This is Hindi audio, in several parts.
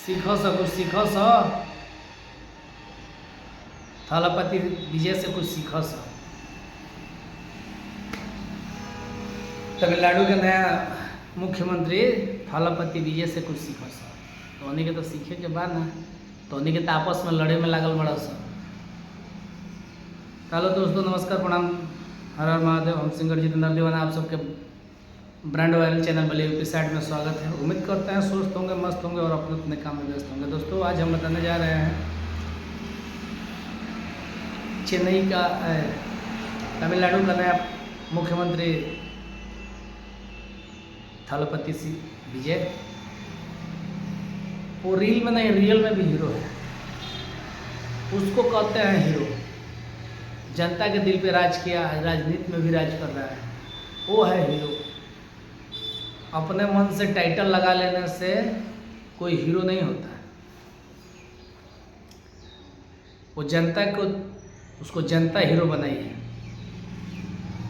सीख कुछ सीख थलपति विजय से कुछ सीख तमिलनाडु के नया मुख्यमंत्री थलपति विजय से कुछ सीख तो उन्हीं के तो सीखे के बाद ना तो उन्हीं के तो आपस में लड़े में लागल बड़ा सा। हेलो दोस्तों, नमस्कार, प्रणाम, हर हर महादेव। हम सिंगर जितेंद्र दीवाना आप सबके ब्रांड वायरल चैनल बले यूपी साइड में स्वागत है। उम्मीद करते हैं स्वस्थ होंगे, मस्त होंगे और अपने अपने काम में व्यस्त होंगे। दोस्तों, आज हम बताने जा रहे हैं चेन्नई का तमिलनाडु का नया मुख्यमंत्री थलपति विजय। वो रील में नहीं, रियल में भी हीरो है। उसको कहते हैं हीरो। जनता के दिल पे राज किया, राजनीति में भी राज कर रहा है, वो है हीरो। अपने मन से टाइटल लगा लेने से कोई हीरो नहीं होता है। वो जनता को, उसको जनता हीरो बनाई है।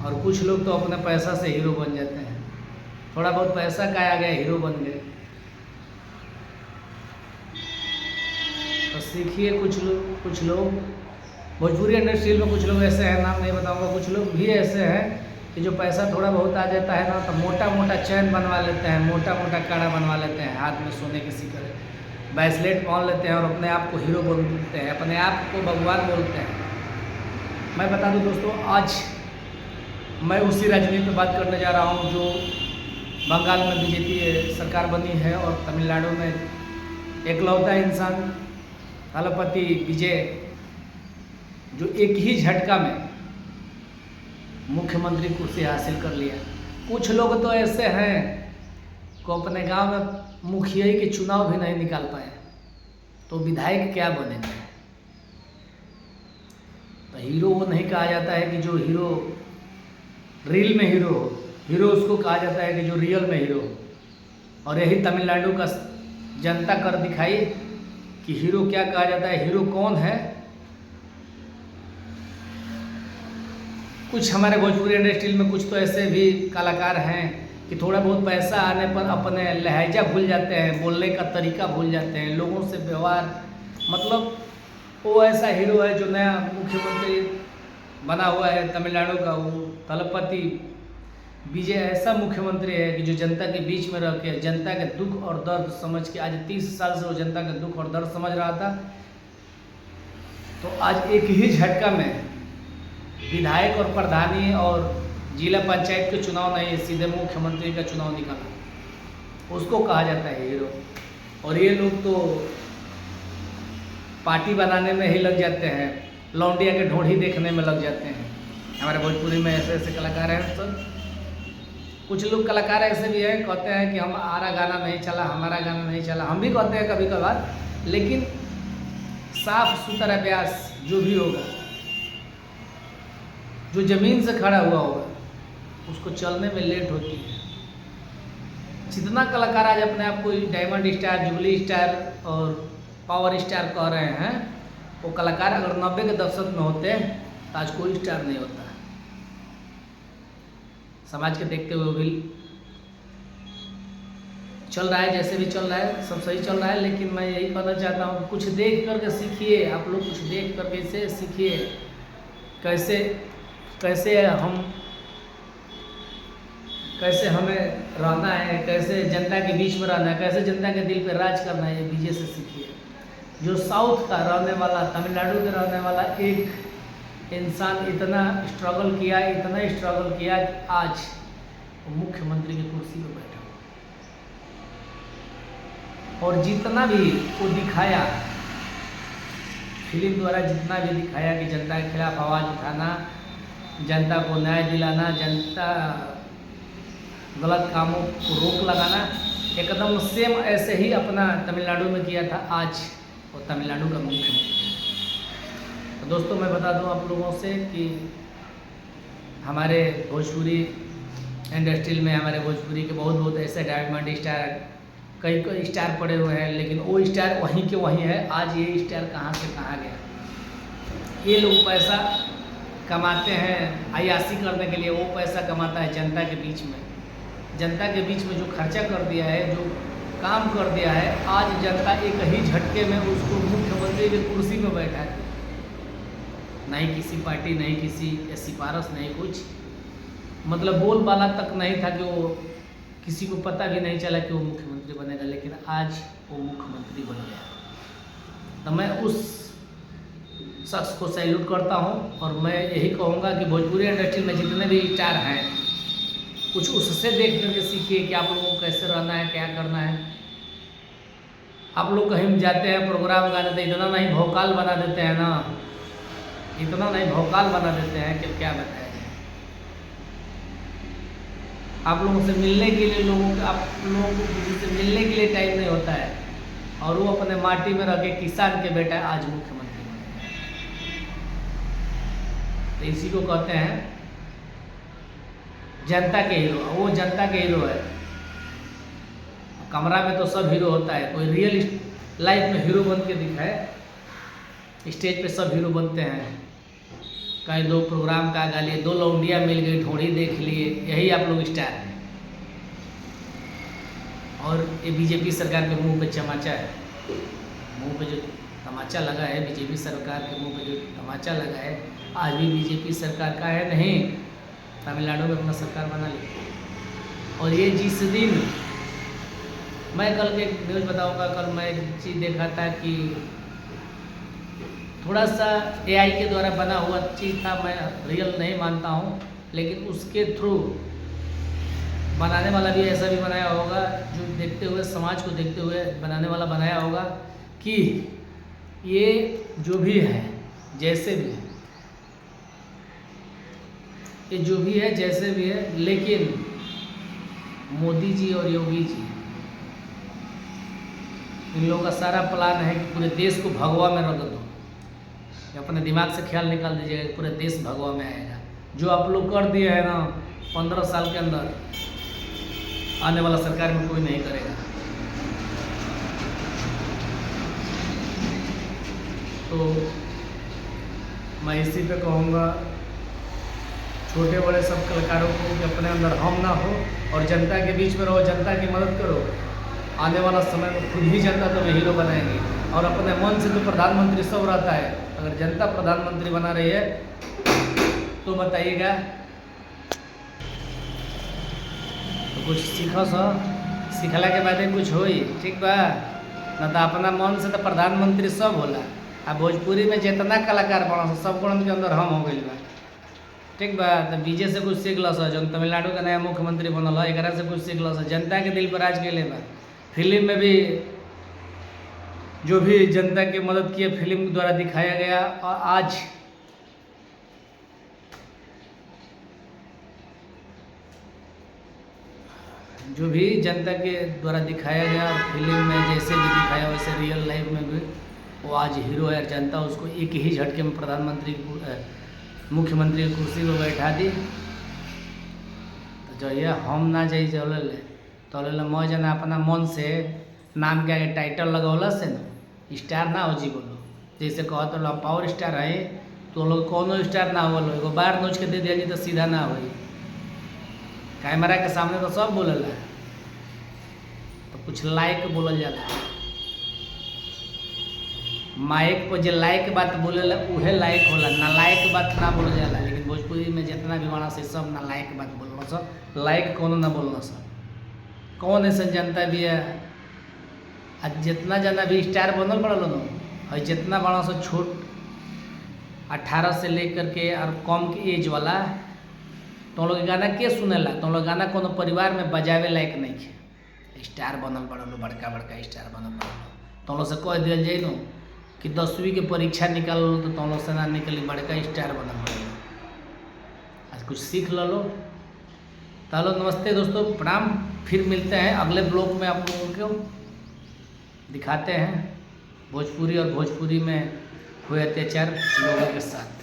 और कुछ लोग तो अपने पैसा से हीरो बन जाते हैं। थोड़ा बहुत पैसा का आ गया, हीरो बन गए। तो सीखिए। कुछ लोग भोजपुरी इंडस्ट्री में कुछ लोग ऐसे हैं, नाम नहीं बताऊंगा, कुछ लोग भी ऐसे हैं कि जो पैसा थोड़ा बहुत आ जाता है ना तो मोटा मोटा चैन बनवा लेते हैं, मोटा मोटा कड़ा बनवा लेते हैं, हाथ में सोने के सिक्के, ब्रेसलेट पहन लेते हैं और अपने आप को हीरो बोलते हैं, अपने आप को भगवान बोलते हैं। मैं बता दूं दोस्तों, आज मैं उसी राजनीति पर बात करने जा रहा हूं जो बंगाल में बीजेपी सरकार बनी है और तमिलनाडु में एकलौता इंसान थलपति विजय जो एक ही झटका में मुख्यमंत्री कुर्सी हासिल कर लिया। कुछ लोग तो ऐसे हैं को अपने गांव में मुखिया के चुनाव भी नहीं निकाल पाए, तो विधायक क्या बनेंगे। तो हीरो वो नहीं कहा जाता है कि जो हीरो रील में हीरो हो, हीरो उसको कहा जाता है कि जो रियल में हीरो हो। और यही तमिलनाडु का जनता कर दिखाई कि हीरो क्या कहा जाता है, हीरो कौन है। कुछ हमारे भोजपुरी इंडस्ट्री में कुछ तो ऐसे भी कलाकार हैं कि थोड़ा बहुत पैसा आने पर अपने लहजा भूल जाते हैं, बोलने का तरीका भूल जाते हैं, लोगों से व्यवहार, मतलब वो ऐसा हीरो है जो नया मुख्यमंत्री बना हुआ है तमिलनाडु का। वो थलपति विजय ऐसा मुख्यमंत्री है कि जो जनता के बीच में रह के जनता के दुख और दर्द समझ के, आज 30 साल से वो जनता के दुख और दर्द समझ रहा था, तो आज एक ही झटका में विधायक और प्रधानी और जिला पंचायत के चुनाव नहीं, सीधे मुख्यमंत्री का चुनाव निकाला। उसको कहा जाता है हीरो। और ये लोग तो पार्टी बनाने में ही लग जाते हैं, लौंडिया के ढोढ़ी देखने में लग जाते हैं। हमारे भोजपुरी में ऐसे ऐसे कलाकार हैं। तो कुछ लोग कलाकार ऐसे भी हैं, कहते हैं कि हमारा गाना नहीं चला, हमारा गाना नहीं चला। हम भी कहते हैं कभी कभार, लेकिन साफ सुथरा अभ्यास जो भी होगा, जो जमीन से खड़ा हुआ होगा, उसको चलने में लेट होती है। जितना कलाकार आज अपने आप को डायमंड स्टार, जुबली स्टार और पावर स्टार कह रहे हैं, वो कलाकार अगर 90 के दशक में होते तो आज कोई स्टार नहीं होता। समाज के देखते हुए भी चल रहा है, जैसे भी चल रहा है सब सही चल रहा है। लेकिन मैं यही कहना चाहता हूँ, कुछ देख करके सीखिए। आप लोग कुछ देख करके इसे सीखिए, कैसे हमें रहना है, कैसे जनता के बीच में रहना है, कैसे जनता के दिल पे राज करना है। ये विजय से सीखिए। जो साउथ का रहने वाला, तमिलनाडु के रहने वाला एक इंसान इतना स्ट्रगल किया कि आज वो मुख्यमंत्री की कुर्सी पर बैठा। और जितना भी वो दिखाया, फिल्म द्वारा जितना भी दिखाया कि जनता के खिलाफ आवाज़ उठाना, जनता को न्याय दिलाना, जनता गलत कामों को रोक लगाना, एकदम सेम ऐसे ही अपना तमिलनाडु में किया था आज वो तमिलनाडु का मुख्यमंत्री। तो दोस्तों, मैं बता दूं आप लोगों से कि हमारे भोजपुरी इंडस्ट्री में, हमारे भोजपुरी के बहुत ऐसे डायमंड स्टार, कई स्टार पड़े हुए हैं, लेकिन वो स्टार वहीं के वहीं है। आज ये स्टार कहाँ से कहाँ गया। ये लोग पैसा कमाते हैं अय्याशी करने के लिए, वो पैसा कमाता है जनता के बीच में। जनता के बीच में जो खर्चा कर दिया है, जो काम कर दिया है, आज जनता एक ही झटके में उसको मुख्यमंत्री की कुर्सी में बैठा है। नहीं किसी पार्टी, नहीं किसी सिफारिश, नहीं कुछ, मतलब बोलबाला तक नहीं था कि वो, किसी को पता भी नहीं चला कि वो मुख्यमंत्री बनेगा, लेकिन आज वो मुख्यमंत्री बन गया। तो मैं उस शख्स को सैल्यूट करता हूँ और मैं यही कहूँगा कि भोजपुरी इंडस्ट्री में जितने भी स्टार हैं, कुछ उससे देख करके सीखिए कि आप लोगों को कैसे रहना है, क्या करना है। आप लोग कहीं जाते हैं प्रोग्राम गाने तो इतना नहीं भौकाल बना देते हैं ना, इतना नहीं भौकाल बना देते हैं कि क्या बताया जाए। आप लोगों से मिलने के लिए आप लोगों को किसी से मिलने के लिए टाइम नहीं होता है, और वो अपने माटी में रह के किसान के बेटा आज मुख्यमंत्री बने। तो इसी को कहते हैं जनता के हीरो। वो जनता के हीरो है। कमरा में तो सब हीरो होता है, कोई रियल लाइफ में हीरो बन के दिखाए। स्टेज पे सब हीरो बनते हैं, कहीं दो प्रोग्राम का गा लिए, दो लौंडिया मिल गई, ढोड़ी देख लिए, यही आप लोग स्टार हैं। और ये बीजेपी सरकार के मुंह पे तमाचा है, मुंह पे जो तमाचा लगा है, बीजेपी सरकार के मुंह पे जो तमाचा लगा है, आज भी बीजेपी सरकार का है नहीं, तमिलनाडु में अपना सरकार बना ली। और ये जिस दिन, मैं कल के एक न्यूज़ बताऊंगा, कल मैं एक चीज़ देखा था कि थोड़ा सा एआई के द्वारा बना हुआ चीज़ था, मैं रियल नहीं मानता हूँ, लेकिन उसके थ्रू बनाने वाला भी ऐसा भी बनाया होगा, जो देखते हुए, समाज को देखते हुए बनाने वाला बनाया होगा कि ये जो भी है, जैसे भी है, ये जो भी है जैसे भी है, लेकिन मोदी जी और योगी जी, इन लोगों का सारा प्लान है कि पूरे देश को भगवा में रख दो। अपने दिमाग से ख्याल निकाल दीजिएगा, पूरे देश भगवा में आएगा। जो आप लोग कर दिए है ना 15 साल के अंदर, आने वाला सरकार में कोई नहीं करेगा। तो मैं इसी पे कहूँगा छोटे बड़े सब कलाकारों को कि अपने अंदर हम ना हो और जनता के बीच में रहो, जनता की मदद करो। आने वाला समय में खुद ही जनता तुम्हें हीरो बनाएंगी। और अपने मन से तो प्रधानमंत्री सब रहता है, अगर जनता प्रधानमंत्री बना रही है तो बताइएगा, तो कुछ सीखो सो, सीखला के बाद कुछ हो ही ठीक बा ना। तो अपना मन से तो प्रधानमंत्री सब होला। आ भोजपुरी में जितना कलाकार बना सब गुण के अंदर हम हो गई बा, ठीक बा। तो बीजे से कुछ सीख लस, जो तमिलनाडु का नया मुख्यमंत्री बनल है, एक से कुछ सीख लस। जनता के दिल पर राज के बा। फिल्म में भी जो भी जनता की मदद की फिल्म द्वारा दिखाया गया, और आज जो भी जनता के द्वारा दिखाया गया फिल्म में, जैसे भी दिखाया वैसे रियल लाइफ में भी वो आज हीरो है। जनता उसको एक ही झटके में मुख्यमंत्री की कुर्सी पर बैठा दी। तो जो ये हम ना जाइए चले तो मैं जना अपना मन से नाम के आगे टाइटल लगौला से ना स्टार ना हो जी बोलो। जैसे कहते लोग पावर स्टार है, तो लोग कोनो स्टार ना हो, एगो बार नोच के दे दिया जी तो सीधा ना हो। कैमरा के सामने तो सब बोलेला, तो कुछ लायक बोलल जाला। माइक पर जो लायक बात बोलेला उहे लायक होला, ना लायक बात ना बोलल जाला। लेकिन भोजपुरी में जितना भी मानस है सब ना लायक बात बोलना सब, लायक कोनो ना बोलना सब। कौन ऐसा जनता भी है, आज जितना जना भी स्टार बनल पड़ल और जितना बड़ा सा छोट 18 से लेकर के और कम के एज वाला, तो लोग गाना के सुनेला, तो लोग गाना कोनो परिवार में बजावे लायक नहीं है। स्टार बनल पड़ल, बड़का बड़का स्टार बनल पड़ल, तो लोग से कह दिया जाए न कि 10वीं के परीक्षा निकाल लो, तो तुम लोग से ना निकली बड़का स्टार बनल पड़ल। आज कुछ सीख लो। हेलो नमस्ते दोस्तों, प्रणाम। फिर मिलते हैं अगले ब्लॉग में, आप लोगों को दिखाते हैं भोजपुरी और भोजपुरी में हुए अत्याचार लोगों के साथ।